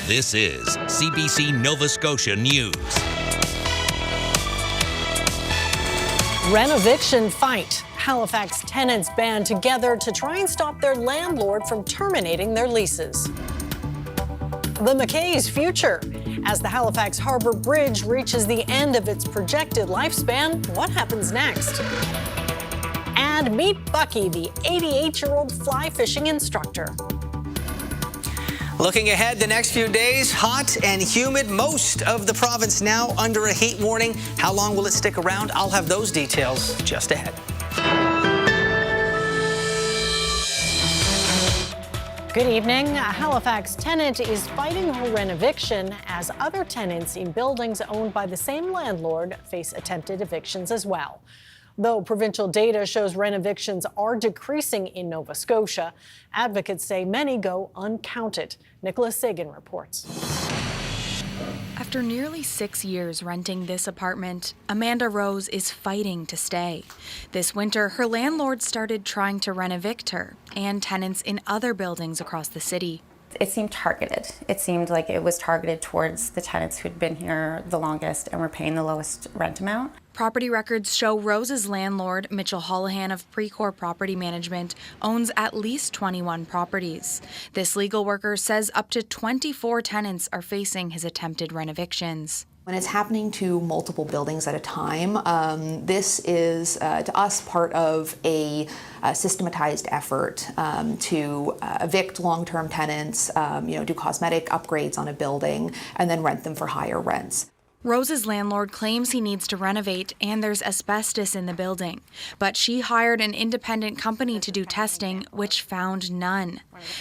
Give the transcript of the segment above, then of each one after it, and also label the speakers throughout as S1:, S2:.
S1: This is CBC Nova Scotia News.
S2: Renoviction fight. Halifax tenants band together to try and stop their landlord from terminating their leases. The McKay's future. As the Halifax Harbour Bridge reaches the end of its projected lifespan, what happens next? And meet Bucky, the 88-year-old fly fishing instructor.
S3: Looking ahead, the next few days, hot and humid. Most of the province now under a heat warning. How long will it stick around? I'll have those details just ahead.
S2: Good evening. A Halifax tenant is fighting her renoviction as other tenants in buildings owned by the same landlord face attempted evictions as well. Though provincial data shows renovictions are decreasing in Nova Scotia, advocates say many go uncounted. Nicholas Sagan reports.
S4: After nearly 6 years renting this apartment, Amanda Rose is fighting to stay. This winter, her landlord started trying to renovict her and tenants in other buildings across the city.
S5: It seemed targeted. It seemed like it was targeted towards the tenants who'd been here the longest and were paying the lowest rent amount.
S4: Property records show Rose's landlord, Mitchell Holohan of Precor Property Management, owns at least 21 properties. This legal worker says up to 24 tenants are facing his attempted renovictions.
S6: When it's happening to multiple buildings at a time, this is, to us, part of a systematized effort to evict long-term tenants, do cosmetic upgrades on a building, and then rent them for higher rents.
S4: Rose's landlord claims he needs to renovate and there's asbestos in the building, but she hired an independent company to do testing, which found none.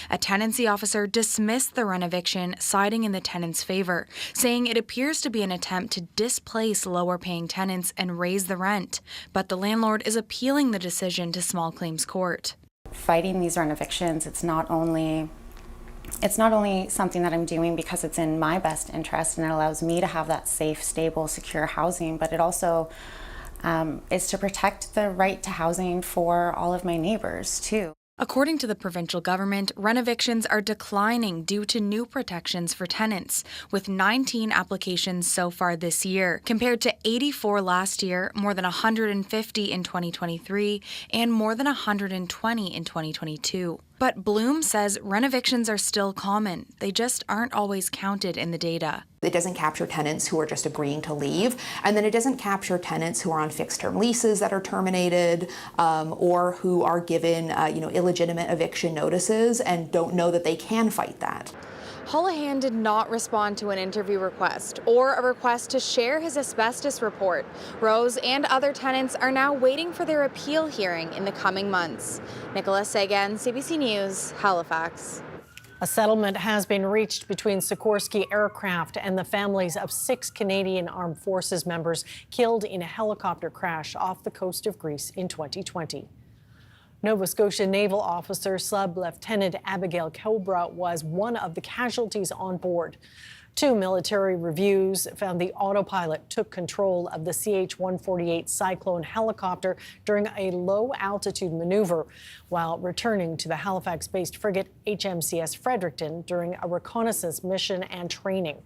S4: A tenancy officer dismissed the renoviction, siding in the tenant's favor, saying it appears to be an attempt to displace lower-paying tenants and raise the rent, but the landlord is appealing the decision to small claims court.
S5: Fighting these renovictions, it's not only something that I'm doing because it's in my best interest and it allows me to have that safe, stable, secure housing, but it also is to protect the right to housing for all of my neighbors too.
S4: According to the provincial government, renovictions are declining due to new protections for tenants, with 19 applications so far this year, compared to 84 last year, more than 150 in 2023, and more than 120 in 2022. But Bloom says renovictions are still common. They just aren't always counted in the data.
S6: It doesn't capture tenants who are just agreeing to leave, and then it doesn't capture tenants who are on fixed-term leases that are terminated, or who are given, illegitimate eviction notices and don't know that they can fight that.
S4: Holohan did not respond to an interview request or a request to share his asbestos report. Rose and other tenants are now waiting for their appeal hearing in the coming months. Nicholas Sagan, CBC News, Halifax.
S2: A settlement has been reached between Sikorsky Aircraft and the families of 6 Canadian Armed Forces members killed in a helicopter crash off the coast of Greece in 2020. Nova Scotia naval officer Sub-Lieutenant Abigail Cobra was one of the casualties on board. 2 military reviews found the autopilot took control of the CH-148 Cyclone helicopter during a low-altitude maneuver while returning to the Halifax-based frigate HMCS Fredericton during a reconnaissance mission and training.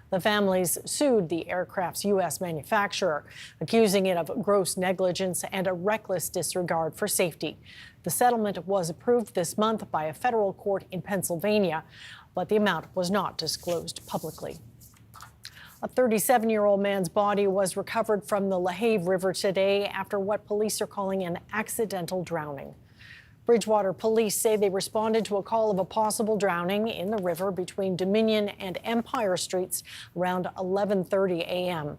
S2: The families sued the aircraft's U.S. manufacturer, accusing it of gross negligence and a reckless disregard for safety. The settlement was approved this month by a federal court in Pennsylvania, but the amount was not disclosed publicly. A 37-year-old man's body was recovered from the LaHave River today after what police are calling an accidental drowning. Bridgewater police say they responded to a call of a possible drowning in the river between Dominion and Empire Streets around 11:30 a.m.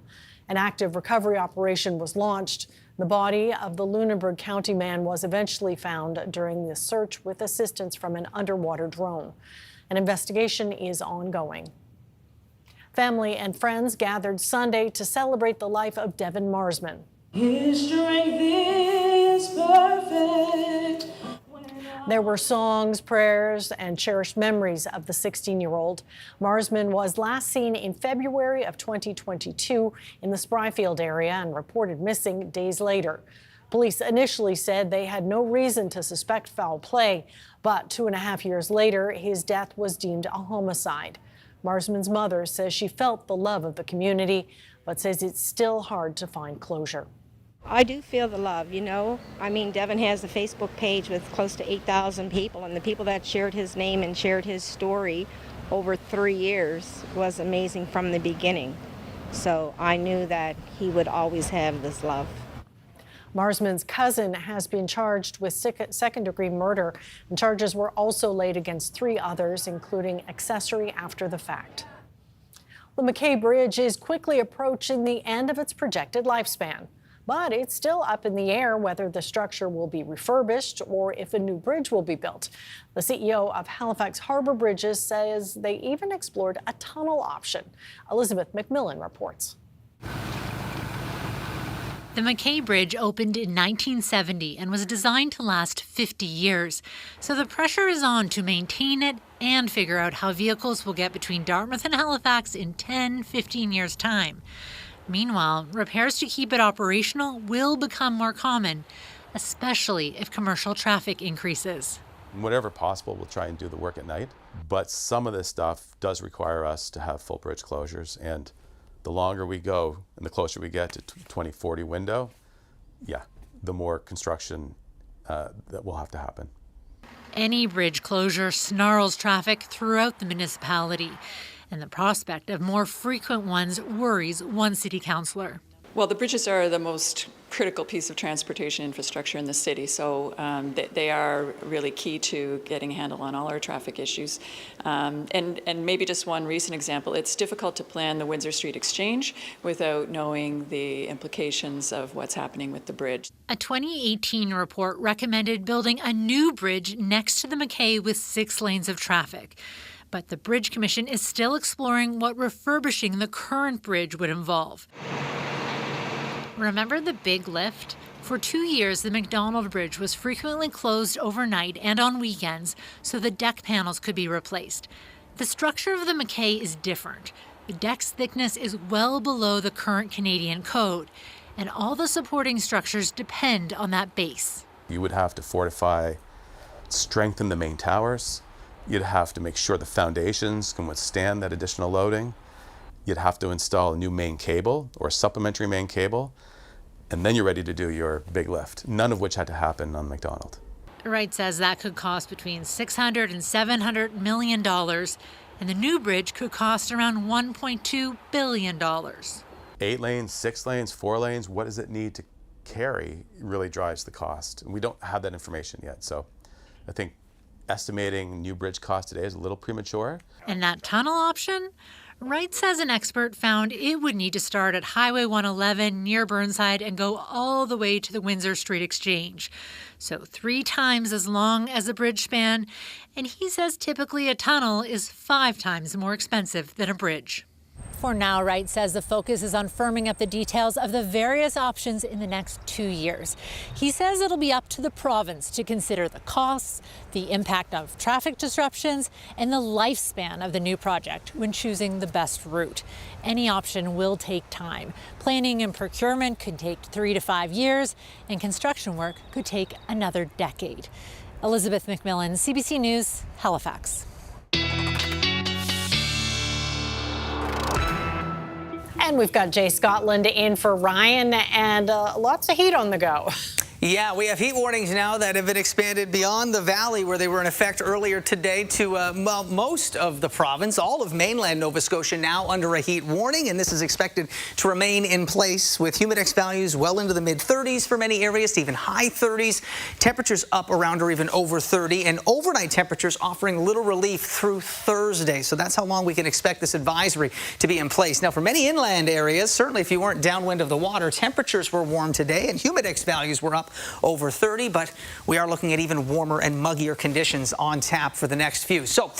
S2: An active recovery operation was launched. The body of the Lunenburg County man was eventually found during the search with assistance from an underwater drone. An investigation is ongoing. Family and friends gathered Sunday to celebrate the life of Devin Marsman.
S7: His strength is perfect.
S2: There were songs, prayers, and cherished memories of the 16-year-old. Marsman was last seen in February of 2022 in the Spryfield area and reported missing days later. Police initially said they had no reason to suspect foul play, but 2.5 years later, his death was deemed a homicide. Marsman's mother says she felt the love of the community, but says it's still hard to find closure.
S8: I do feel the love, you know. I mean, Devin has a Facebook page with close to 8,000 people, and the people that shared his name and shared his story over 3 years was amazing from the beginning. So I knew that he would always have this love.
S2: Marsman's cousin has been charged with second-degree murder, and charges were also laid against 3 others, including accessory after the fact. The McKay Bridge is quickly approaching the end of its projected lifespan, but it's still up in the air whether the structure will be refurbished or if a new bridge will be built. The CEO of Halifax Harbour Bridges says they even explored a tunnel option. Elizabeth McMillan reports.
S9: The McKay Bridge opened in 1970 and was designed to last 50 years. So the pressure is on to maintain it and figure out how vehicles will get between Dartmouth and Halifax in 10, 15 years' time. Meanwhile, repairs to keep it operational will become more common, especially if commercial traffic increases.
S10: Whatever possible, we'll try and do the work at night. But some of this stuff does require us to have full bridge closures. And the longer we go and the closer we get to 2040 window, the more construction that will have to happen.
S9: Any bridge closure snarls traffic throughout the municipality, and the prospect of more frequent ones worries one city councillor.
S11: Well, the bridges are the most critical piece of transportation infrastructure in the city, so they are really key to getting a handle on all our traffic issues. And maybe just one recent example, it's difficult to plan the Windsor Street Exchange without knowing the implications of what's happening with the bridge.
S9: A 2018 report recommended building a new bridge next to the McKay with 6 lanes of traffic. But the Bridge Commission is still exploring what refurbishing the current bridge would involve. Remember the big lift? For 2 years, the McDonald Bridge was frequently closed overnight and on weekends so the deck panels could be replaced. The structure of the McKay is different. The deck's thickness is well below the current Canadian code, and all the supporting structures depend on that base.
S10: You would have to fortify, strengthen the main towers. You'd have to make sure the foundations can withstand that additional loading. You'd have to install a new main cable or a supplementary main cable, and then you're ready to do your big lift, none of which had to happen on McDonald.
S9: Wright says that could cost between $600 and $700 million, and the new bridge could cost around $1.2 billion.
S10: 8 lanes, 6 lanes, 4 lanes, what does it need to carry really drives the cost. And we don't have that information yet, so I think estimating new bridge cost today is a little premature.
S9: And that tunnel option? Wright says an expert found it would need to start at Highway 111 near Burnside and go all the way to the Windsor Street Exchange. So 3 times as long as a bridge span. And he says typically a tunnel is 5 times more expensive than a bridge. For now, Wright says the focus is on firming up the details of the various options in the next 2 years. He says it'll be up to the province to consider the costs, the impact of traffic disruptions, and the lifespan of the new project when choosing the best route. Any option will take time. Planning and procurement could take 3 to 5 years, and construction work could take another decade. Elizabeth McMillan, CBC News, Halifax.
S2: And we've got Jay Scotland in for Ryan, and lots of heat on the go.
S3: Yeah, we have heat warnings now that have been expanded beyond the valley where they were in effect earlier today to most of the province. All of mainland Nova Scotia now under a heat warning, and this is expected to remain in place with humidex values well into the mid-30s for many areas, to even high 30s. Temperatures up around or even over 30, and overnight temperatures offering little relief through Thursday. So that's how long we can expect this advisory to be in place. Now, for many inland areas, certainly if you weren't downwind of the water, temperatures were warm today, and humidex values were up over 30, but we are looking at even warmer and muggier conditions on tap for the next few. So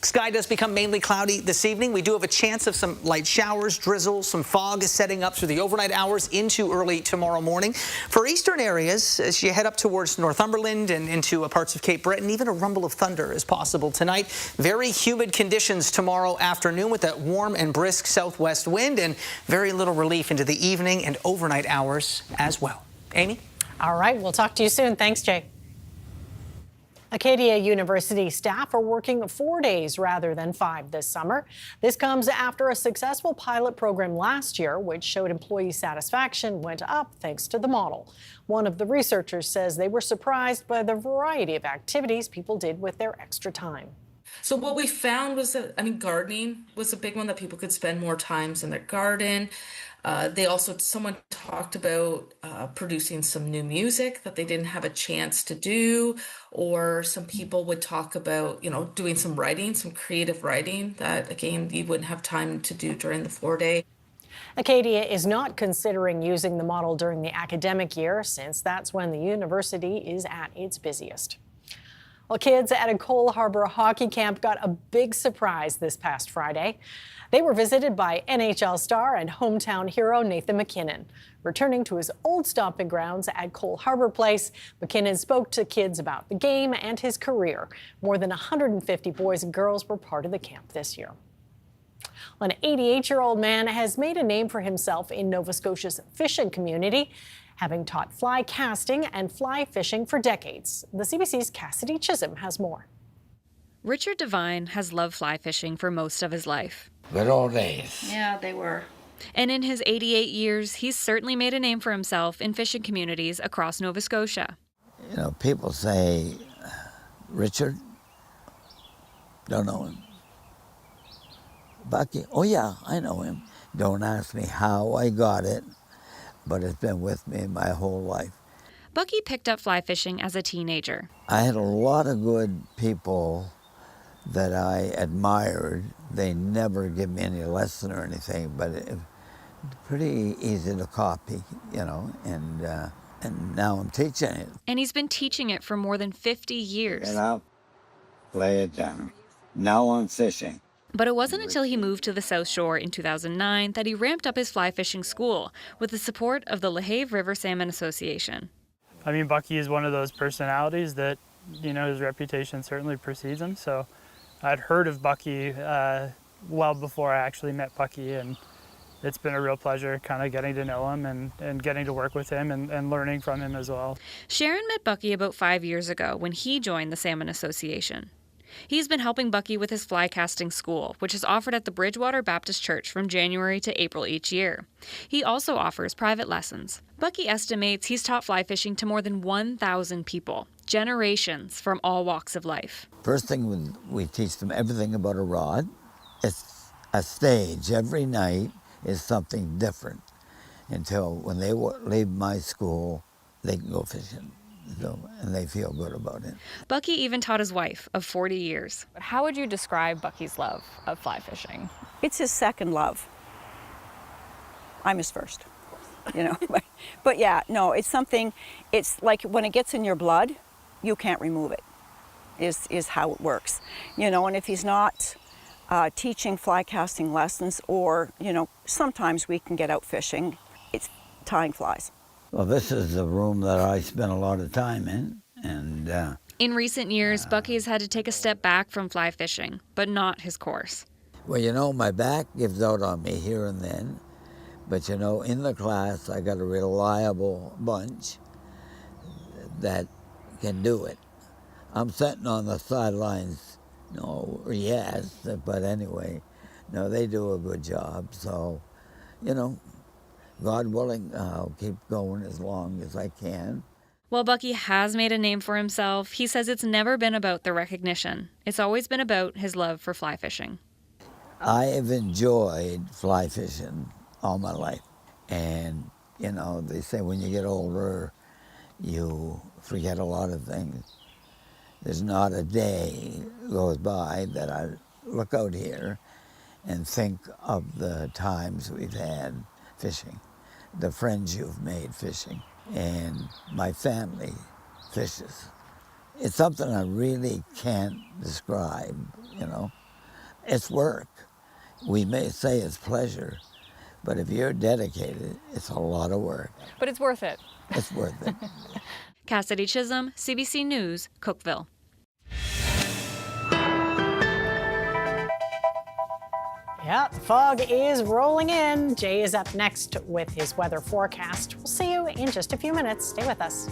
S3: sky does become mainly cloudy this evening. We do have a chance of some light showers, drizzle, some fog is setting up through the overnight hours into early tomorrow morning. For eastern areas, as you head up towards Northumberland and into parts of Cape Breton, even a rumble of thunder is possible tonight. Very humid conditions tomorrow afternoon with that warm and brisk southwest wind, and very little relief into the evening and overnight hours as well. Amy?
S2: All right, we'll talk to you soon. Thanks, Jay. Acadia University staff are working 4 days rather than 5 this summer. This comes after a successful pilot program last year, which showed employee satisfaction went up thanks to the model. One of the researchers says they were surprised by the variety of activities people did with their extra time.
S12: So what we found was that, gardening was a big one, that people could spend more times in their garden. Someone talked about producing some new music that they didn't have a chance to do, or some people would talk about, doing some writing, some creative writing that, again, you wouldn't have time to do during the 4-day.
S2: Acadia is not considering using the model during the academic year, since that's when the university is at its busiest. Well, kids at a Cole Harbour hockey camp got a big surprise this past Friday. They were visited by NHL star and hometown hero Nathan McKinnon. Returning to his old stomping grounds at Cole Harbour Place, McKinnon spoke to kids about the game and his career. More than 150 boys and girls were part of the camp this year. An 88-year-old man has made a name for himself in Nova Scotia's fishing community, having taught fly casting and fly fishing for decades. The CBC's Cassidy Chisholm has more.
S4: Richard Divine has loved fly fishing for most of his life.
S13: Good old days.
S12: Yeah, they were.
S4: And in his 88 years, he's certainly made a name for himself in fishing communities across Nova Scotia.
S13: People say, Richard, don't know him. Bucky, oh yeah, I know him. Don't ask me how I got it, but it's been with me my whole life.
S4: Bucky picked up fly fishing as a teenager.
S13: I had a lot of good people that I admired. They never give me any lesson or anything, but it's pretty easy to copy, and now I'm teaching it.
S4: And he's been teaching it for more than 50 years.
S13: Get up, lay it down. Now I'm fishing.
S4: But it wasn't until he moved to the South Shore in 2009 that he ramped up his fly fishing school with the support of the Lehave River Salmon Association.
S14: Bucky is one of those personalities that, his reputation certainly precedes him. So I'd heard of Bucky well before I actually met Bucky, and it's been a real pleasure kind of getting to know him and getting to work with him and learning from him as well.
S4: Sharon met Bucky about 5 years ago when he joined the Salmon Association. He's been helping Bucky with his fly casting school, which is offered at the Bridgewater Baptist Church from January to April each year. He also offers private lessons. Bucky estimates he's taught fly fishing to more than 1,000 people, generations from all walks of life.
S13: First thing, we teach them everything about a rod. It's a stage. Every night is something different until when they leave my school, they can go fishing. And they feel good about it.
S4: Bucky even taught his wife of 40 years.
S15: How would you describe Bucky's love of fly fishing?
S16: It's his second love. I'm his first, But yeah, no, it's something, it's like when it gets in your blood, you can't remove it, is how it works. And if he's not teaching fly casting lessons or, sometimes we can get out fishing, it's tying flies.
S13: Well, this is the room that I spent a lot of time in, and
S4: in recent years, Bucky has had to take a step back from fly fishing, but not his course.
S13: Well, my back gives out on me here and then, but in the class, I got a reliable bunch that can do it. I'm sitting on the sidelines, yes, but anyway, no, they do a good job, so, God willing, I'll keep going as long as I can.
S4: While Bucky has made a name for himself, he says it's never been about the recognition. It's always been about his love for fly fishing.
S13: I have enjoyed fly fishing all my life. And, they say when you get older, you forget a lot of things. There's not a day goes by that I look out here and think of the times we've had fishing, the friends you've made fishing, and my family fishes. It's something I really can't describe, It's work. We may say it's pleasure, but if you're dedicated, it's a lot of work.
S15: But it's worth it.
S13: It's worth it.
S4: Cassidy Chisholm, CBC News, Cookeville.
S2: Yeah, fog is rolling in. Jay is up next with his weather forecast. We'll see you in just a few minutes. Stay with us.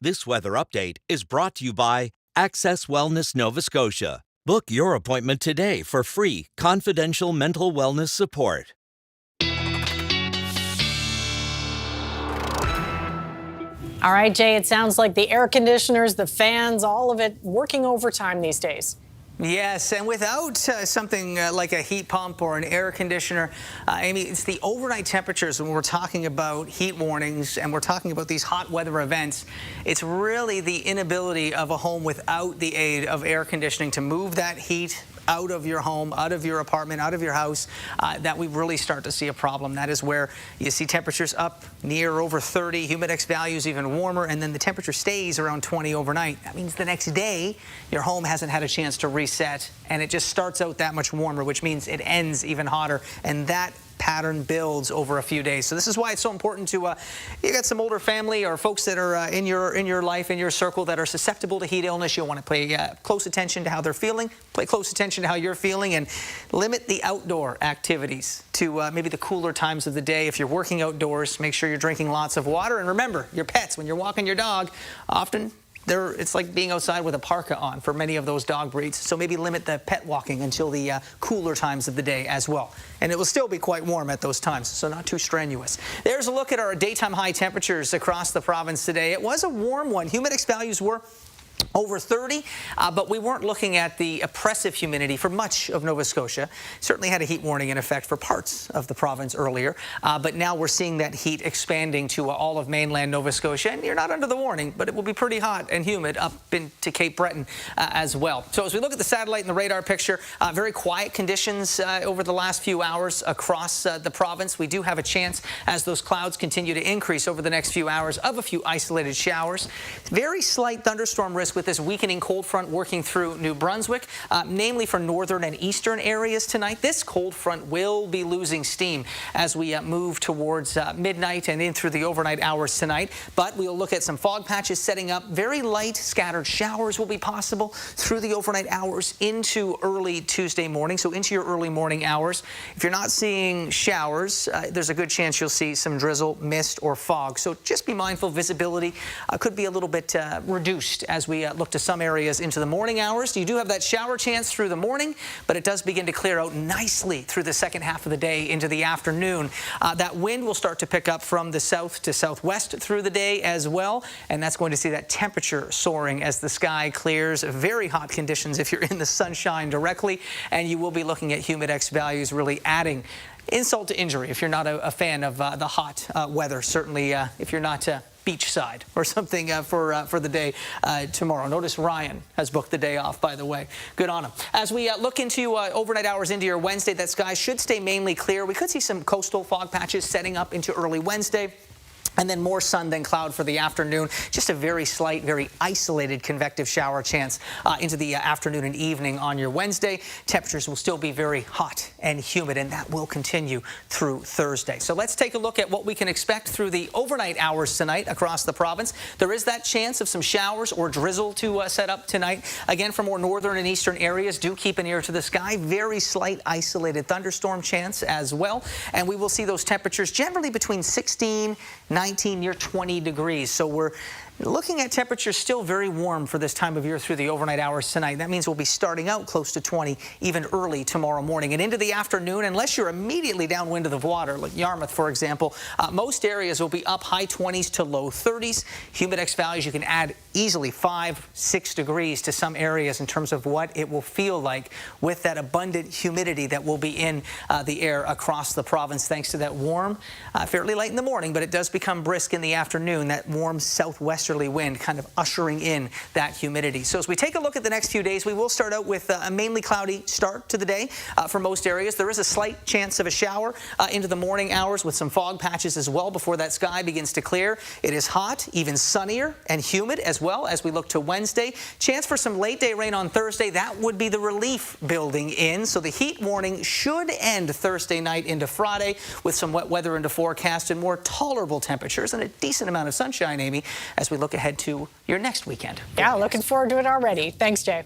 S1: This weather update is brought to you by Access Wellness Nova Scotia. Book your appointment today for free, confidential mental wellness support.
S2: All right, Jay, it sounds like the air conditioners, the fans, all of it working overtime these days.
S3: Yes, and without something like a heat pump or an air conditioner, Amy, it's the overnight temperatures when we're talking about heat warnings and we're talking about these hot weather events. It's really the inability of a home without the aid of air conditioning to move that heat out of your home, out of your apartment, out of your house, that we really start to see a problem. That is where you see temperatures up near over 30, humidex values even warmer, and then the temperature stays around 20 overnight. That means the next day, your home hasn't had a chance to reset, and it just starts out that much warmer, which means it ends even hotter, and that pattern builds over a few days. So this is why it's so important to, you got some older family or folks that are in your life, in your circle that are susceptible to heat illness. You'll want to pay close attention to how they're feeling, pay close attention to how you're feeling, and limit the outdoor activities to maybe the cooler times of the day. If you're working outdoors, make sure you're drinking lots of water. And remember, your pets, when you're walking your dog, often it's like being outside with a parka on for many of those dog breeds. So maybe limit the pet walking until the cooler times of the day as well. And it will still be quite warm at those times, so not too strenuous. There's a look at our daytime high temperatures across the province today. It was a warm one. Humidex values were over 30, but we weren't looking at the oppressive humidity for much of Nova Scotia. Certainly had a heat warning in effect for parts of the province earlier, but now we're seeing that heat expanding to all of mainland Nova Scotia, and you're not under the warning, but it will be pretty hot and humid up into Cape Breton as well. So as we look at the satellite and the radar picture, very quiet conditions over the last few hours across the province. We do have a chance, as those clouds continue to increase over the next few hours, of a few isolated showers. Very slight thunderstorm risk with this weakening cold front working through New Brunswick, namely for northern and eastern areas tonight. This cold front will be losing steam as we move towards midnight and in through the overnight hours tonight. But we'll look at some fog patches setting up. Very light scattered showers will be possible through the overnight hours into early Tuesday morning, so into your early morning hours. If you're not seeing showers, there's a good chance you'll see some drizzle, mist, or fog. So just be mindful. Visibility could be a little bit reduced as we look to some areas into the morning hours. You do have that shower chance through the morning, but it does begin to clear out nicely through the second half of the day into the afternoon. That wind will start to pick up from the south to southwest through the day as well, and that's going to see that temperature soaring as the sky clears. Very hot conditions if you're in the sunshine directly, and you will be looking at humidex values really adding insult to injury if you're not a fan of the hot weather. Certainly if you're not beachside or something for the day tomorrow. Notice Ryan has booked the day off, by the way. Good on him. As we look into overnight hours into your Wednesday, that sky should stay mainly clear. We could see some coastal fog patches setting up into early Wednesday. And then more sun than cloud for the afternoon. Just a very slight, very isolated convective shower chance into the afternoon and evening on your Wednesday. Temperatures will still be very hot and humid, and that will continue through Thursday. So let's take a look at what we can expect through the overnight hours tonight across the province. There is that chance of some showers or drizzle to set up tonight. Again, for more northern and eastern areas, do keep an ear to the sky. Very slight isolated thunderstorm chance as well. And we will see those temperatures generally between 16, 19, near 20 degrees. So we're looking at temperatures still very warm for this time of year through the overnight hours tonight. That means we'll be starting out close to 20 even early tomorrow morning. And into the afternoon, unless you're immediately downwind of the water, like Yarmouth, for example, most areas will be up high 20s to low 30s. Humidex values, you can add easily 5-6 degrees to some areas in terms of what it will feel like with that abundant humidity that will be in the air across the province, thanks to that warm, fairly light in the morning, but it does become brisk in the afternoon, that warm southwesterly wind kind of ushering in that humidity. So as we take a look at the next few days, we will start out with a mainly cloudy start to the day for most areas. There is a slight chance of a shower into the morning hours with some fog patches as well before that sky begins to clear. It is hot, even sunnier and humid as well as we look to Wednesday. Chance for some late day rain on Thursday. That would be the relief building in. So the heat warning should end Thursday night into Friday with some wet weather into forecast and more tolerable temperatures and a decent amount of sunshine, Amy, as we look ahead to your next weekend.
S2: Yeah, looking forward to it already. Thanks, Jay.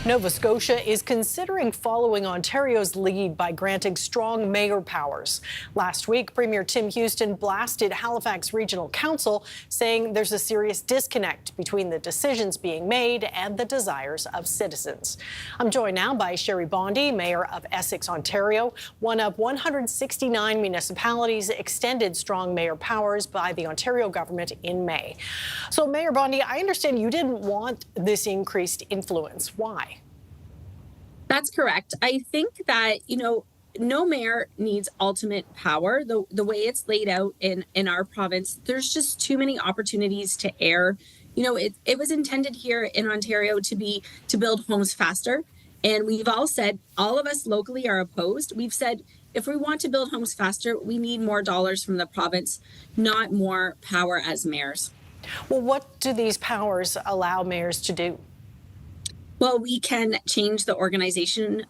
S2: Nova Scotia is considering following Ontario's lead by granting strong mayor powers. Last week, Premier Tim Houston blasted Halifax Regional Council, saying there's a serious disconnect between the decisions being made and the desires of citizens. I'm joined now by Sherry Bondi, Mayor of Essex, Ontario, one of 169 municipalities extended strong mayor powers by the Ontario government in May. So, Mayor Bondi, I understand you didn't want this increased influence. Why?
S17: That's correct. I think that, no mayor needs ultimate power. The way it's laid out in our province, there's just too many opportunities to err. It was intended here in Ontario to build homes faster. And we've all said, all of us locally are opposed. We've said, if we want to build homes faster, we need more dollars from the province, not more power as mayors.
S2: Well, what do these powers allow mayors to do?
S17: Well, we can change the organization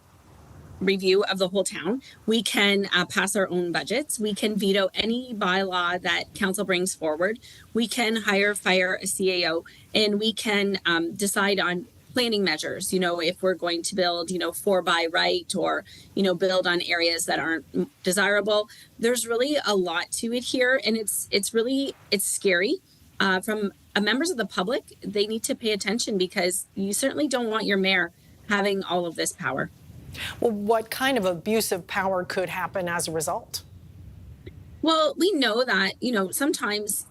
S17: review of the whole town. We can pass our own budgets. We can veto any bylaw that council brings forward. We can fire a CAO, and we can decide on planning measures. If we're going to build, 4 by right, or, build on areas that aren't desirable. There's really a lot to it here, and it's scary. From members of the public, they need to pay attention, because you certainly don't want your mayor having all of this power.
S2: Well, what kind of abuse of power could happen as a result?
S17: Well, we know that, sometimes,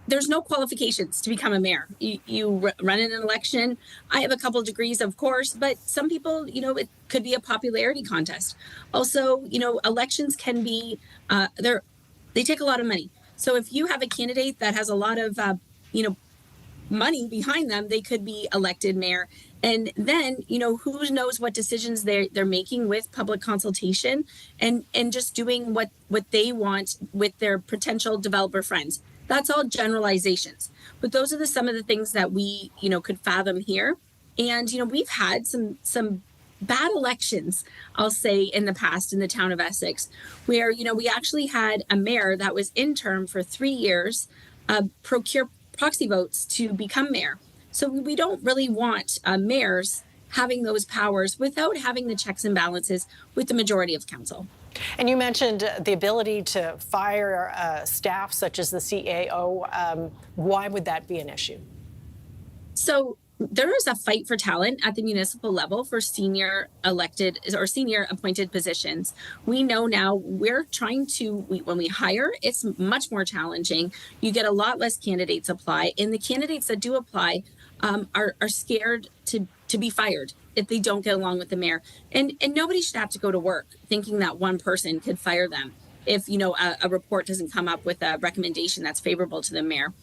S17: there's no qualifications to become a mayor. You run in an election. I have a couple of degrees, of course, but some people, it could be a popularity contest. Also, elections can be, they take a lot of money. So if you have a candidate that has a lot of, money behind them, they could be elected mayor. And then, who knows what decisions they're making with public consultation and just doing what they want with their potential developer friends. That's all generalizations. But those are some of the things that we, could fathom here. And, we've had some bad elections, I'll say, in the past in the town of Essex, where, we actually had a mayor that was in term for 3 years, procure proxy votes to become mayor. So we don't really want mayors having those powers without having the checks and balances with the majority of council.
S2: And you mentioned the ability to fire staff such as the CAO. Why would that be an issue?
S17: So there is a fight for talent at the municipal level for senior elected or senior appointed positions. We know now we're trying to, when we hire, it's much more challenging. You get a lot less candidates apply, and the candidates that do apply are scared to be fired if they don't get along with the mayor. And nobody should have to go to work thinking that one person could fire them if, a report doesn't come up with a recommendation that's favorable to the mayor.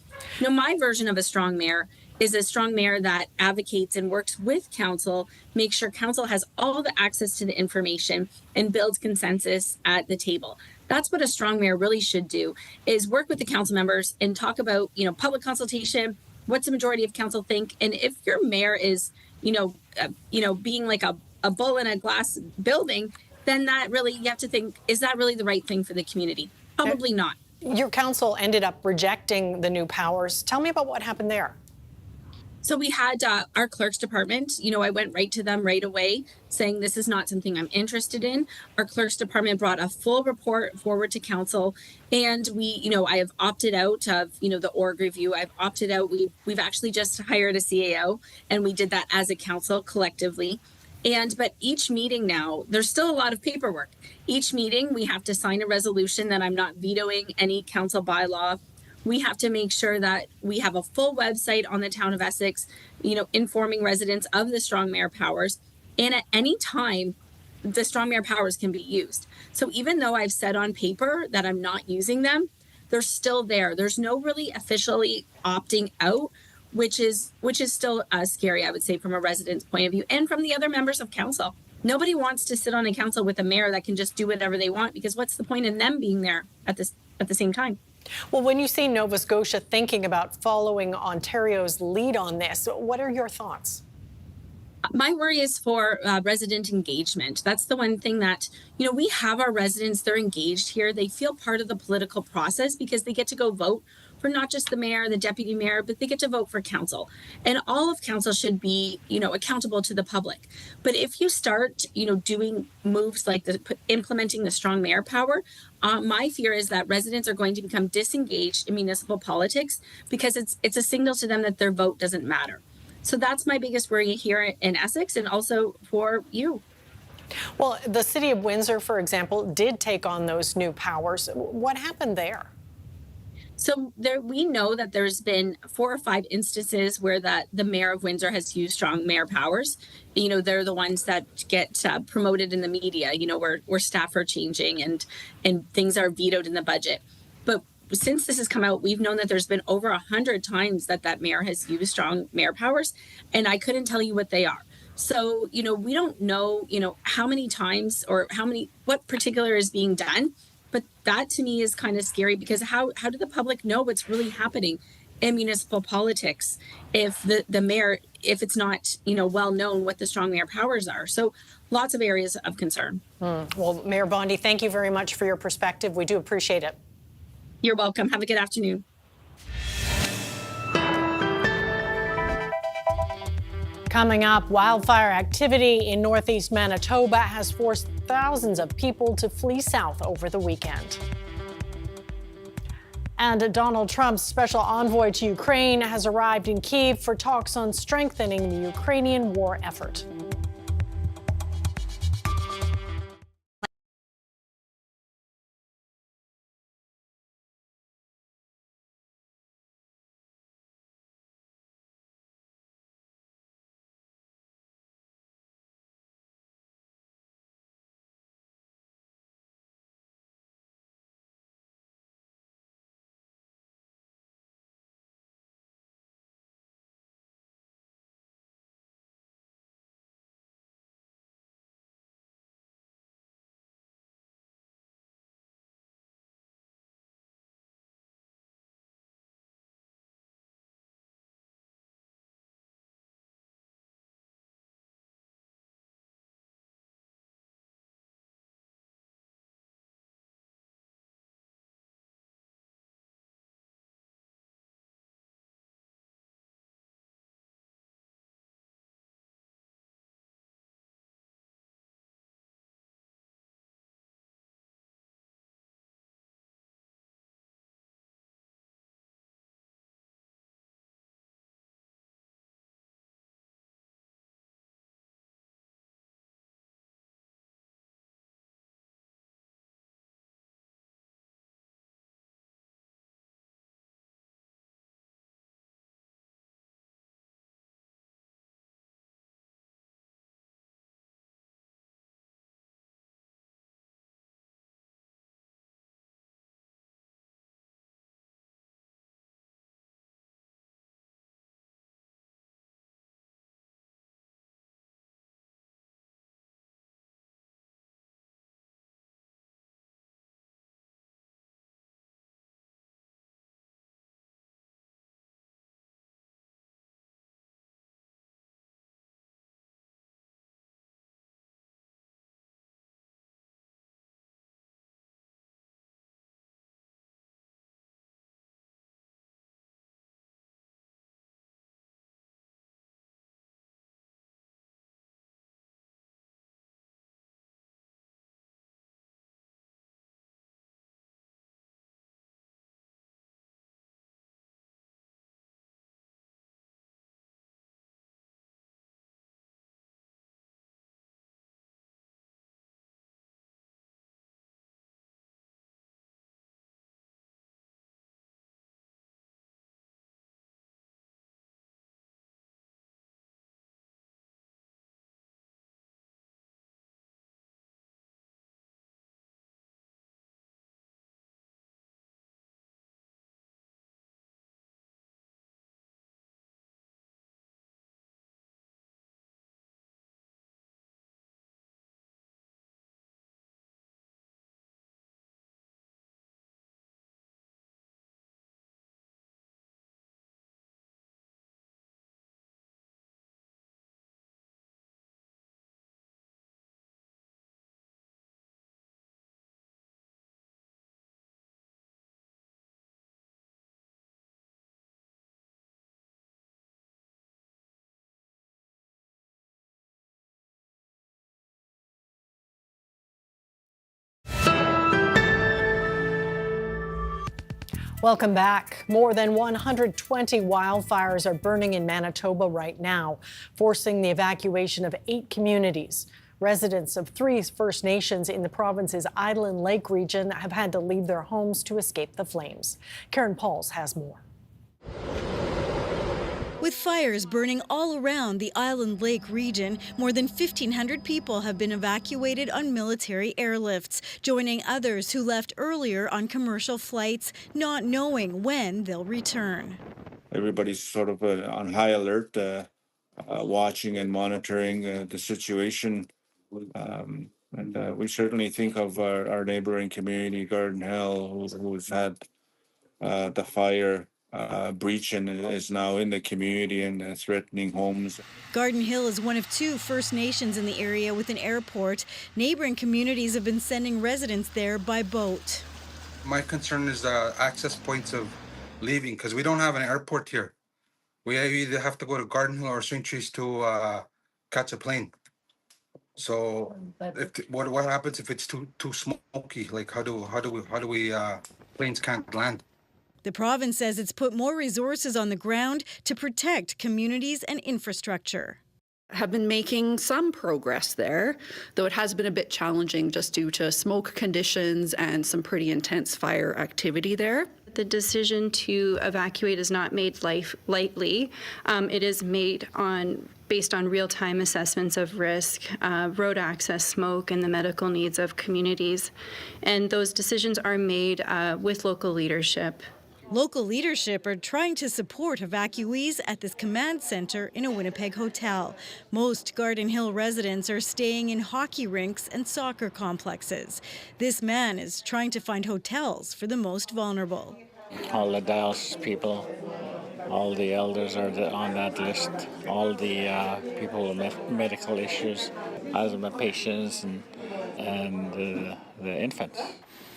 S17: My version of a strong mayor is a strong mayor that advocates and works with council, makes sure council has all the access to the information, and builds consensus at the table. That's what a strong mayor really should do, is work with the council members and talk about, public consultation, what's the majority of council think, and if your mayor is, being like a bull in a glass building, then that really, you have to think, is that really the right thing for the community? Probably not.
S2: Your council ended up rejecting the new powers. Tell me about what happened there.
S17: So we had our clerk's department, I went right to them right away saying this is not something I'm interested in. Our clerk's department brought a full report forward to council, and I have opted out of, the org review. I've opted out. We've actually just hired a CAO, and we did that as a council collectively. But each meeting now, there's still a lot of paperwork. Each meeting, we have to sign a resolution that I'm not vetoing any council bylaw. We have to make sure that we have a full website on the town of Essex, informing residents of the strong mayor powers. And at any time, the strong mayor powers can be used. So even though I've said on paper that I'm not using them, they're still there. There's no really officially opting out, which is still scary, I would say, from a resident's point of view and from the other members of council. Nobody wants to sit on a council with a mayor that can just do whatever they want, because what's the point in them being there at the same time?
S2: Well, when you see Nova Scotia thinking about following Ontario's lead on this, what are your thoughts?
S17: My worry is for resident engagement. That's the one thing that, we have our residents, they're engaged here. They feel part of the political process because they get to go vote for not just the mayor, the deputy mayor, but they get to vote for council. And all of council should be, accountable to the public. But if you start, doing moves like implementing the strong mayor power, my fear is that residents are going to become disengaged in municipal politics because it's a signal to them that their vote doesn't matter. So that's my biggest worry here in Essex, and also for you.
S2: Well, the city of Windsor, for example, did take on those new powers. What happened there?
S17: So we know that there's been 4 or 5 instances where the mayor of Windsor has used strong mayor powers. They're the ones that get promoted in the media, where staff are changing and things are vetoed in the budget. But since this has come out, we've known that there's been over 100 times that mayor has used strong mayor powers, and I couldn't tell you what they are. So, we don't know, how many times or what particular is being done. But that to me is kind of scary, because how do the public know what's really happening in municipal politics if the mayor, if it's not, well known what the strong mayor powers are? So lots of areas of concern.
S2: Well, Mayor Bondi, thank you very much for your perspective. We do appreciate it.
S17: You're welcome. Have a good afternoon.
S2: Coming up, wildfire activity in northeast Manitoba has forced thousands of people to flee south over the weekend. And Donald Trump's special envoy to Ukraine has arrived in Kyiv for talks on strengthening the Ukrainian war effort. Welcome back. More than 120 wildfires are burning in Manitoba right now, forcing the evacuation of 8 communities. Residents of 3 First Nations in the province's Island Lake region have had to leave their homes to escape the flames. Karen Pauls has more.
S18: With fires burning all around the Island Lake region, more than 1,500 people have been evacuated on military airlifts, joining others who left earlier on commercial flights, not knowing when they'll return.
S19: Everybody's sort of on high alert, watching and monitoring the situation. And we certainly think of our neighboring community, Garden Hill, who's had the fire breach and is now in the community and threatening homes.
S18: Garden Hill is one of 2 First Nations in the area with an airport. Neighboring communities have been sending residents there by boat.
S20: My concern is the access points of leaving, because we don't have an airport here. We either have to go to Garden Hill or Swing Trees to catch a plane. So what happens if it's too smoky? Like how do we planes can't land?
S18: The province says it's put more resources on the ground to protect communities and infrastructure.
S21: Have been making some progress there, though it has been a bit challenging just due to smoke conditions and some pretty intense fire activity there.
S22: The decision to evacuate is not made lightly. It is made based on real-time assessments of risk, road access, smoke, and the medical needs of communities. And those decisions are made with local leadership.
S18: Local leadership are trying to support evacuees at this command center in a Winnipeg hotel. Most Garden Hill residents are staying in hockey rinks and soccer complexes. This man is trying to find hotels for the most vulnerable.
S23: All the dialysis people, all the elders are on that list, all the people with medical issues, asthma patients and the infants.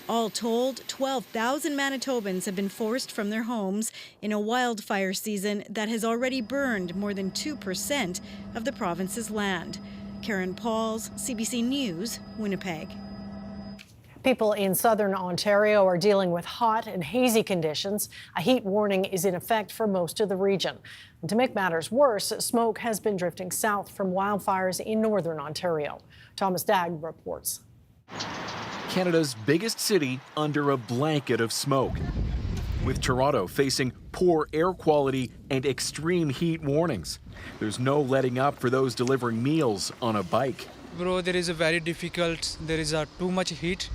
S18: All told, 12,000 Manitobans have been forced from their homes in a wildfire season that has already burned more than 2% of the province's land. Karen Pauls, CBC News, Winnipeg.
S2: People in southern Ontario are dealing with hot and hazy conditions. A heat warning is in effect for most of the region. And to make matters worse, smoke has been drifting south from wildfires in northern Ontario. Thomas Dagg reports.
S24: Canada's biggest city under a blanket of smoke, with Toronto facing poor air quality and extreme heat warnings. There's no letting up for those delivering meals on a bike.
S25: Bro, there is a very difficult, there is too much heat,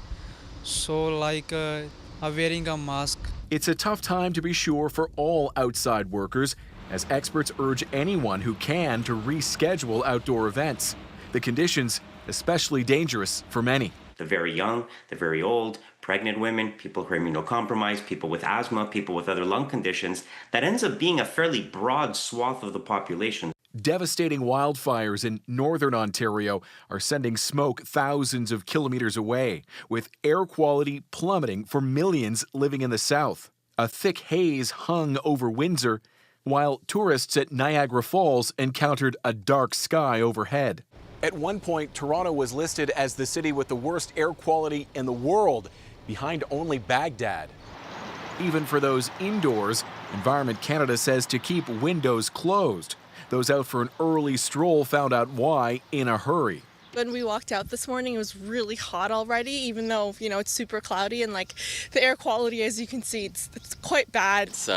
S25: so wearing a mask.
S24: It's a tough time to be sure for all outside workers, as experts urge anyone who can to reschedule outdoor events. The conditions especially dangerous for many.
S26: The very young, the very old, pregnant women, people who are immunocompromised, people with asthma, people with other lung conditions. That ends up being a fairly broad swath of the population.
S24: Devastating wildfires in northern Ontario are sending smoke thousands of kilometers away, with air quality plummeting for millions living in the south. A thick haze hung over Windsor, while tourists at Niagara Falls encountered a dark sky overhead. At one point, Toronto was listed as the city with the worst air quality in the world, behind only Baghdad. Even for those indoors, Environment Canada says to keep windows closed. Those out for an early stroll found out why in a hurry.
S27: When we walked out this morning, it was really hot already, even though, it's super cloudy and the air quality, as you can see, it's quite bad.
S28: It's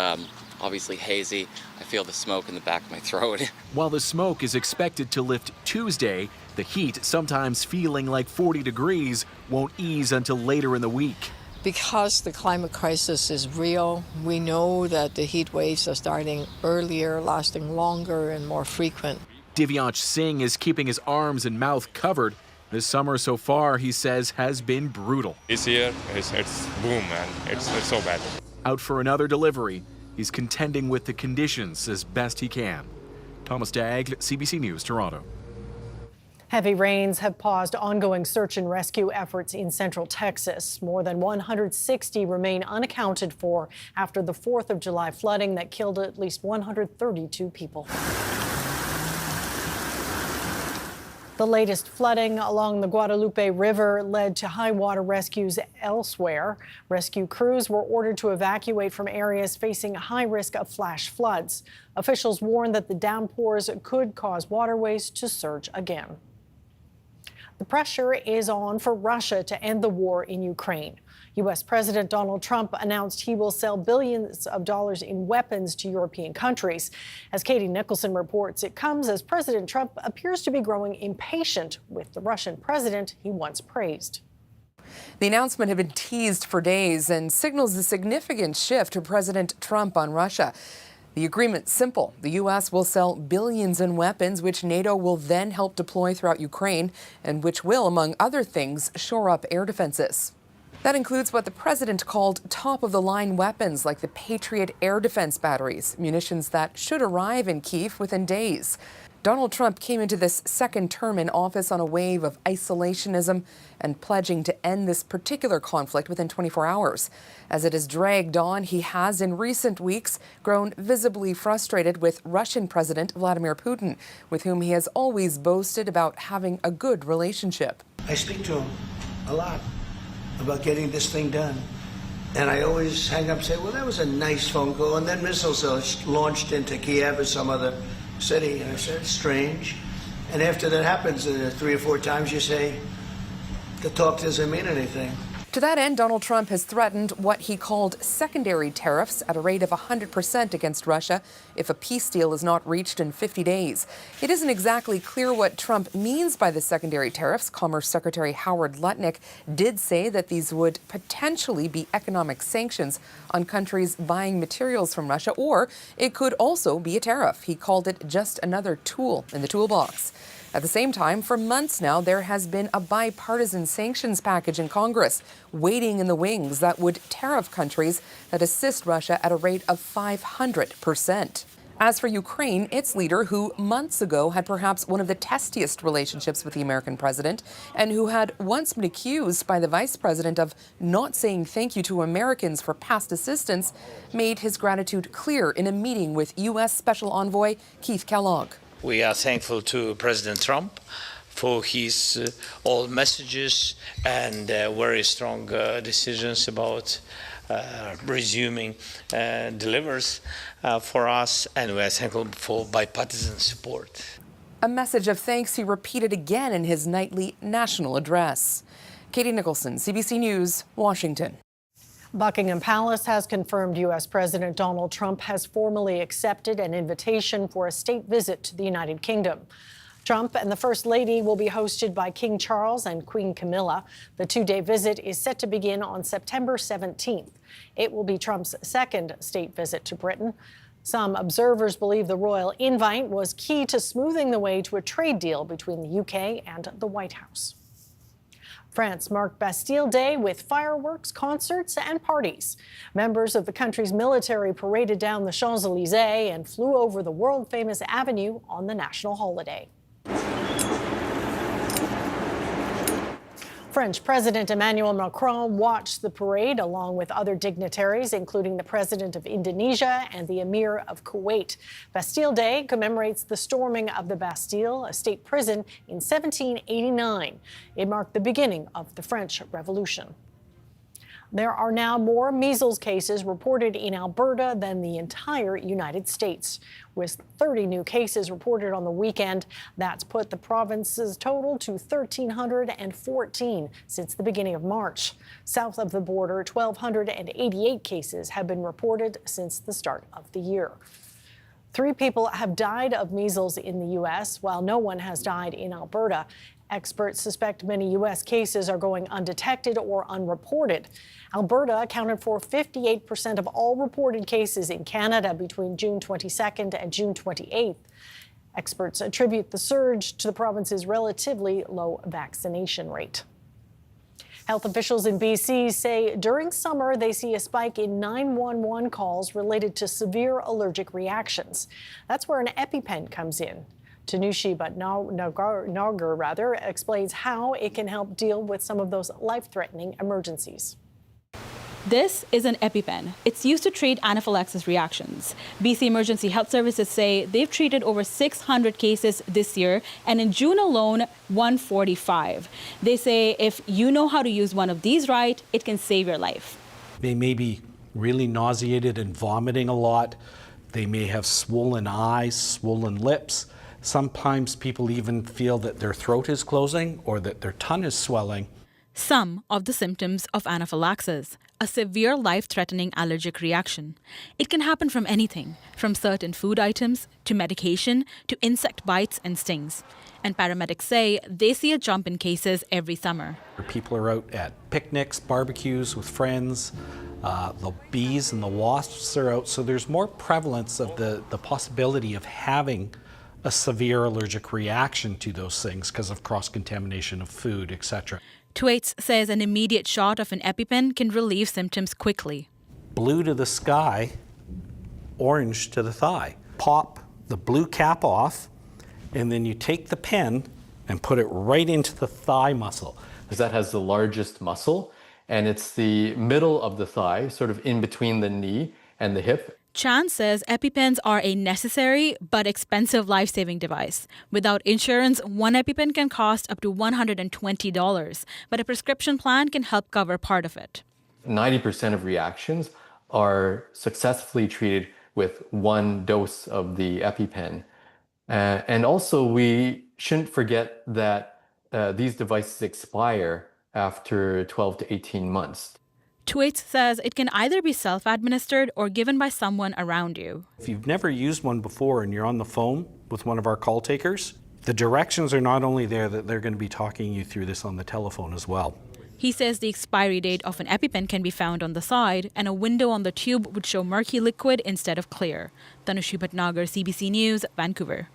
S28: obviously hazy. I feel the smoke in the back of my throat.
S24: While the smoke is expected to lift Tuesday, the heat, sometimes feeling like 40 degrees, won't ease until later in the week.
S29: Because the climate crisis is real, we know that the heat waves are starting earlier, lasting longer and more frequent.
S24: Divyansh Singh is keeping his arms and mouth covered. This summer so far, he says, has been brutal.
S30: This year, it's boom, man. It's so bad.
S24: Out for another delivery, he's contending with the conditions as best he can. Thomas Dagg, CBC News, Toronto.
S2: Heavy rains have paused ongoing search and rescue efforts in central Texas. More than 160 remain unaccounted for after the 4th of July flooding that killed at least 132 people. The latest flooding along the Guadalupe River led to high water rescues elsewhere. Rescue crews were ordered to evacuate from areas facing a high risk of flash floods. Officials warn that the downpours could cause waterways to surge again. The pressure is on for Russia to end the war in Ukraine. U.S. President Donald Trump announced he will sell billions of dollars in weapons to European countries. As Katie Nicholson reports, it comes as President Trump appears to be growing impatient with the Russian president he once praised.
S5: The announcement had been teased for days and signals a significant shift to President Trump on Russia. The agreement's simple. The U.S. will sell billions in weapons, which NATO will then help deploy throughout Ukraine, and which will, among other things, shore up air defenses. That includes what the president called top-of-the-line weapons like the Patriot air defense batteries, munitions that should arrive in Kyiv within days. Donald Trump came into this second term in office on a wave of isolationism and pledging to end this particular conflict within 24 hours. As it has dragged on, he has in recent weeks grown visibly frustrated with Russian President Vladimir Putin, with whom he has always boasted about having a good relationship.
S6: I speak to him a lot about getting this thing done. And I always hang up and say, well, that was a nice phone call. And then missiles are launched into Kiev or some other city. And I said, it's strange. And after that happens 3 or 4 times, you say, the talk doesn't mean anything.
S5: To that end, Donald Trump has threatened what he called secondary tariffs at a rate of 100% against Russia if a peace deal is not reached in 50 days. It isn't exactly clear what Trump means by the secondary tariffs. Commerce Secretary Howard Lutnick did say that these would potentially be economic sanctions on countries buying materials from Russia, or it could also be a tariff. He called it just another tool in the toolbox. At the same time, for months now, there has been a bipartisan sanctions package in Congress waiting in the wings that would tariff countries that assist Russia at a rate of 500%. As for Ukraine, its leader, who months ago had perhaps one of the testiest relationships with the American president and who had once been accused by the vice president of not saying thank you to Americans for past assistance, made his gratitude clear in a meeting with U.S. Special Envoy Keith Kellogg.
S7: We are thankful to President Trump for his all messages and very strong decisions about resuming delivers for us, and we are thankful for bipartisan support.
S5: A message of thanks he repeated again in his nightly national address. Katie Nicholson, CBC News, Washington.
S2: Buckingham Palace has confirmed U.S. President Donald Trump has formally accepted an invitation for a state visit to the United Kingdom. Trump and the First Lady will be hosted by King Charles and Queen Camilla. The 2-day visit is set to begin on September 17th. It will be Trump's second state visit to Britain. Some observers believe the royal invite was key to smoothing the way to a trade deal between the UK and the White House. France marked Bastille Day with fireworks, concerts, and parties. Members of the country's military paraded down the Champs-Élysées and flew over the world-famous avenue on the national holiday. French President Emmanuel Macron watched the parade along with other dignitaries, including the President of Indonesia and the Emir of Kuwait. Bastille Day commemorates the storming of the Bastille, a state prison, in 1789. It marked the beginning of the French Revolution. There are now more measles cases reported in Alberta than the entire United States. With 30 new cases reported on the weekend, that's put the province's total to 1,314 since the beginning of March. South of the border, 1,288 cases have been reported since the start of the year. 3 people have died of measles in the U.S., while no one has died in Alberta. Experts suspect many U.S. cases are going undetected or unreported. Alberta accounted for 58% of all reported cases in Canada between June 22nd and June 28th. Experts attribute the surge to the province's relatively low vaccination rate. Health officials in BC say during summer they see a spike in 911 calls related to severe allergic reactions. That's where an EpiPen comes in. Tanushi Nagar explains how it can help deal with some of those life-threatening emergencies.
S4: This is an EpiPen. It's used to treat anaphylaxis reactions. BC Emergency Health Services say they've treated over 600 cases this year, and in June alone, 145. They say if you know how to use one of these right, it can save your life.
S8: They may be really nauseated and vomiting a lot. They may have swollen eyes, swollen lips. Sometimes people even feel that their throat is closing or that their tongue is swelling.
S4: Some of the symptoms of anaphylaxis, a severe life-threatening allergic reaction. It can happen from anything, from certain food items to medication to insect bites and stings. And paramedics say they see a jump in cases every summer.
S8: People are out at picnics, barbecues with friends. The bees and the wasps are out, so there's more prevalence of the possibility of having a severe allergic reaction to those things because of cross-contamination of food, etc.
S4: Thwaites says an immediate shot of an EpiPen can relieve symptoms quickly.
S8: Blue to the sky, orange to the thigh. Pop the blue cap off, and then you take the pen and put it right into the thigh muscle.
S9: That has the largest muscle, and it's the middle of the thigh, sort of in between the knee and the hip.
S4: Chan says EpiPens are a necessary but expensive life-saving device. Without insurance, one EpiPen can cost up to $120, but a prescription plan can help cover part of it.
S9: 90% of reactions are successfully treated with one dose of the EpiPen. And also, we shouldn't forget that these devices expire after 12 to 18 months.
S4: Thwaites says it can either be self-administered or given by someone around you.
S8: If you've never used one before and you're on the phone with one of our call takers, the directions are not only there, that they're going to be talking you through this on the telephone as well.
S4: He says the expiry date of an EpiPen can be found on the side, and a window on the tube would show murky liquid instead of clear. Tanushri Bhatnagar, CBC News, Vancouver.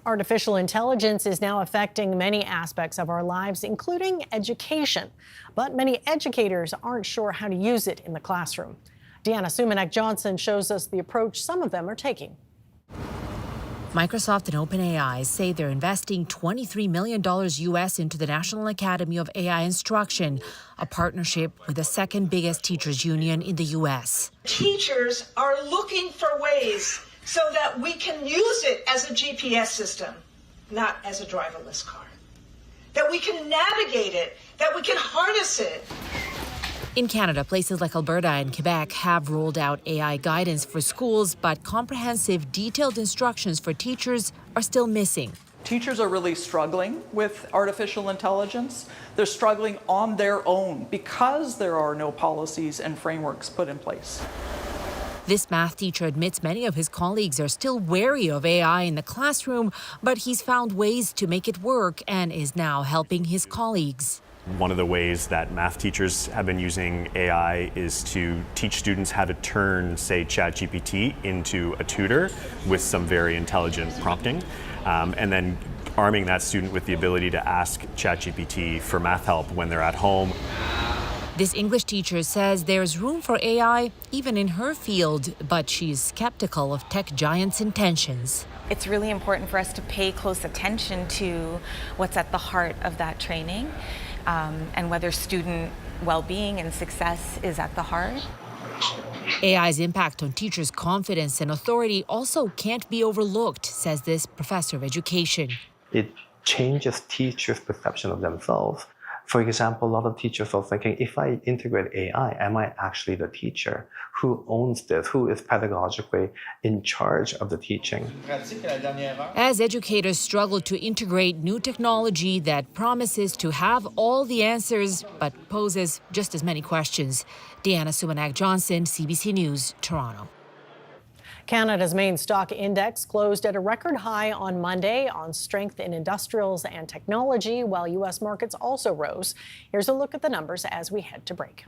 S2: Artificial intelligence is now affecting many aspects of our lives, including education. But many educators aren't sure how to use it in the classroom. Deanna Sumanek-Johnson shows us the approach some of them are taking.
S10: Microsoft and OpenAI say they're investing $23 million US into the National Academy of AI Instruction, a partnership with the second biggest teachers union in the US.
S11: Teachers are looking for ways so that we can use it as a GPS system, not as a driverless car. That we can navigate it, that we can harness it.
S10: In Canada, places like Alberta and Quebec have rolled out AI guidance for schools, but comprehensive, detailed instructions for teachers are still missing.
S12: Teachers are really struggling with artificial intelligence. They're struggling on their own because there are no policies and frameworks put in place.
S10: This math teacher admits many of his colleagues are still wary of AI in the classroom, but he's found ways to make it work and is now helping his colleagues.
S13: One of the ways that math teachers have been using AI is to teach students how to turn, say, ChatGPT into a tutor with some very intelligent prompting, and then arming that student with the ability to ask ChatGPT for math help when they're at home.
S10: This English teacher says there's room for AI even in her field, but she's skeptical of tech giants' intentions.
S14: It's really important for us to pay close attention to what's at the heart of that training, and whether student well-being and success is at the heart.
S10: AI's impact on teachers' confidence and authority also can't be overlooked, says this professor of education.
S15: It changes teachers' perception of themselves. For example, a lot of teachers are thinking, if I integrate AI, am I actually the teacher? Who owns this? Who is pedagogically in charge of the teaching?
S10: As educators struggle to integrate new technology that promises to have all the answers, but poses just as many questions. Deanna Sumanek-Johnson, CBC News, Toronto.
S2: Canada's main stock index closed at a record high on Monday on strength in industrials and technology, while U.S. markets also rose. Here's a look at the numbers as we head to break.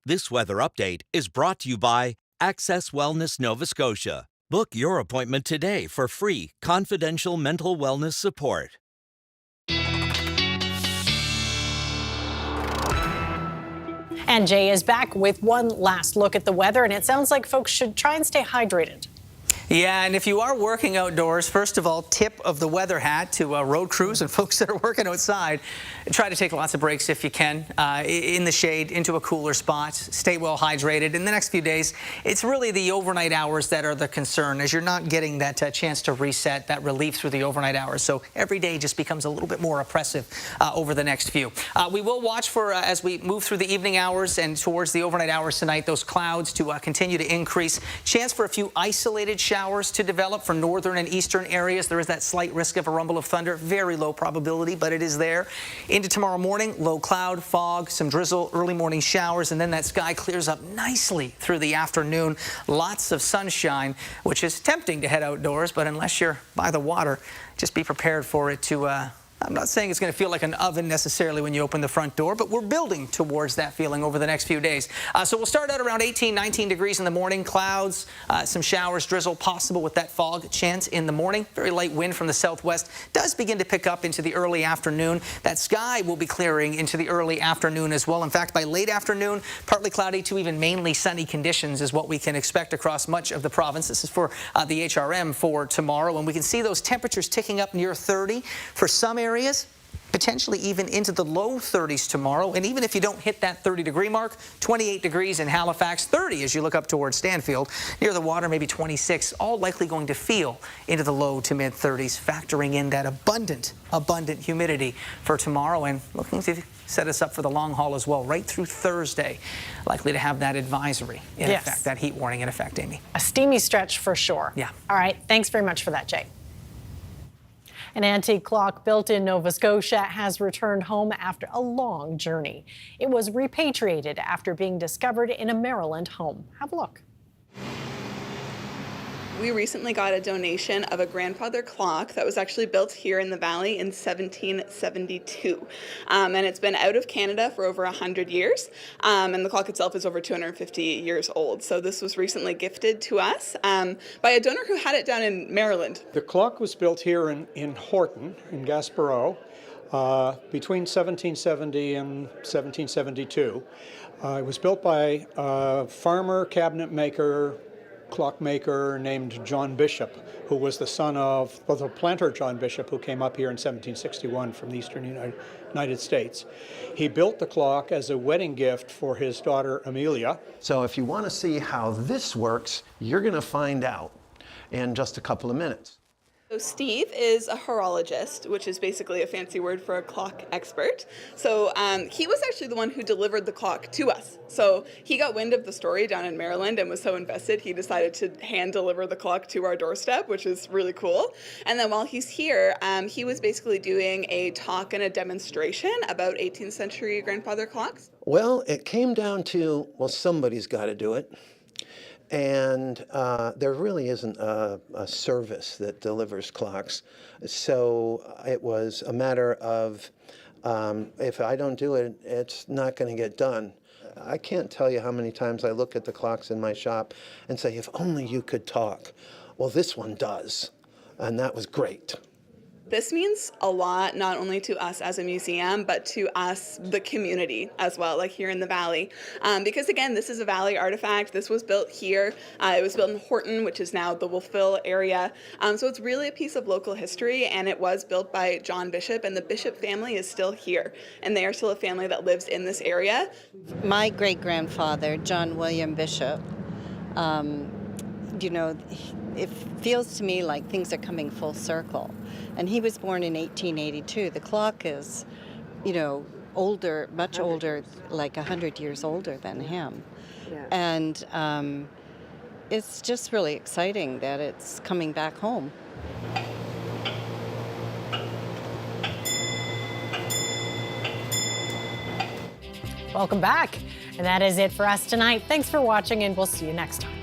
S1: This weather update is brought to you by Access Wellness Nova Scotia. Book your appointment today for free, confidential mental wellness support.
S2: And Jay is back with one last look at the weather, and it sounds like folks should try and stay hydrated.
S3: Yeah, and if you are working outdoors, first of all, tip of the weather hat to road crews and folks that are working outside. Try to take lots of breaks if you can, in the shade, into a cooler spot. Stay well hydrated. In the next few days, it's really the overnight hours that are the concern, as you're not getting that chance to reset, that relief through the overnight hours. So every day just becomes a little bit more oppressive over the next few. We will watch for, as we move through the evening hours and towards the overnight hours tonight, those clouds to continue to increase. Chance for a few isolated showers to develop for northern and eastern areas. There is that slight risk of a rumble of thunder. Very low probability, but it is there. Into tomorrow morning, low cloud, fog, some drizzle, early morning showers, and then that sky clears up nicely through the afternoon. Lots of sunshine, which is tempting to head outdoors, but unless you're by the water, just be prepared for it to I'm not saying it's going to feel like an oven necessarily when you open the front door, but we're building towards that feeling over the next few days. So we'll start out around 18, 19 degrees in the morning. Clouds, some showers, drizzle possible with that fog chance in the morning. Very light wind from the southwest does begin to pick up into the early afternoon. That sky will be clearing into the early afternoon as well. In fact, by late afternoon, partly cloudy to even mainly sunny conditions is what we can expect across much of the province. This is for the HRM for tomorrow, and we can see those temperatures ticking up near 30 for some areas, potentially even into the low 30s tomorrow. And even if you don't hit that 30-degree mark, 28 degrees in Halifax, 30 as you look up towards Stanfield. Near the water, maybe 26, all likely going to feel into the low to mid-30s, factoring in that abundant humidity for tomorrow, and looking to set us up for the long haul as well, right through Thursday. Likely to have that advisory in effect, that heat warning in effect, Amy.
S2: A steamy stretch for sure.
S3: Yeah.
S2: All right, thanks very much for that, Jay. An antique clock built in Nova Scotia has returned home after a long journey. It was repatriated after being discovered in a Maryland home. Have a look.
S16: We recently got a donation of a grandfather clock that was actually built here in the Valley in 1772. And it's been out of Canada for over 100 years. And the clock itself is over 250 years old. So this was recently gifted to us by a donor who had it down in Maryland.
S17: The clock was built here in Horton, in Gaspereau, between 1770 and 1772. It was built by a farmer, cabinet maker, clockmaker named John Bishop, who was the son of the planter John Bishop, who came up here in 1761 from the eastern United States. He built the clock as a wedding gift for his daughter Amelia.
S18: So if you want to see how this works, you're going to find out in just a couple of minutes.
S16: So Steve is a horologist, which is basically a fancy word for a clock expert. So he was actually the one who delivered the clock to us. So he got wind of the story down in Maryland and was so invested, he decided to hand deliver the clock to our doorstep, which is really cool. And then while he's here, he was basically doing a talk and a demonstration about 18th century grandfather clocks.
S18: Well, it came down to, well, somebody's got to do it. And there really isn't a service that delivers clocks. So it was a matter of, if I don't do it, it's not going to get done. I can't tell you how many times I look at the clocks in my shop and say, if only you could talk. Well, this one does. And that was great.
S16: This means a lot, not only to us as a museum, but to us, the community as well, like here in the Valley. Because again, this is a Valley artifact. This was built here. It was built in Horton, which is now the Wolfville area. So it's really a piece of local history, and it was built by John Bishop, and the Bishop family is still here. And they are still a family that lives in this area.
S19: My great-grandfather, John William Bishop, you know, it feels to me like things are coming full circle. And he was born in 1882. The clock is, you know, older, much older, like 100 years older than him. Yeah. And it's just really exciting that it's coming back home.
S2: Welcome back. And that is it for us tonight. Thanks for watching, and we'll see you next time.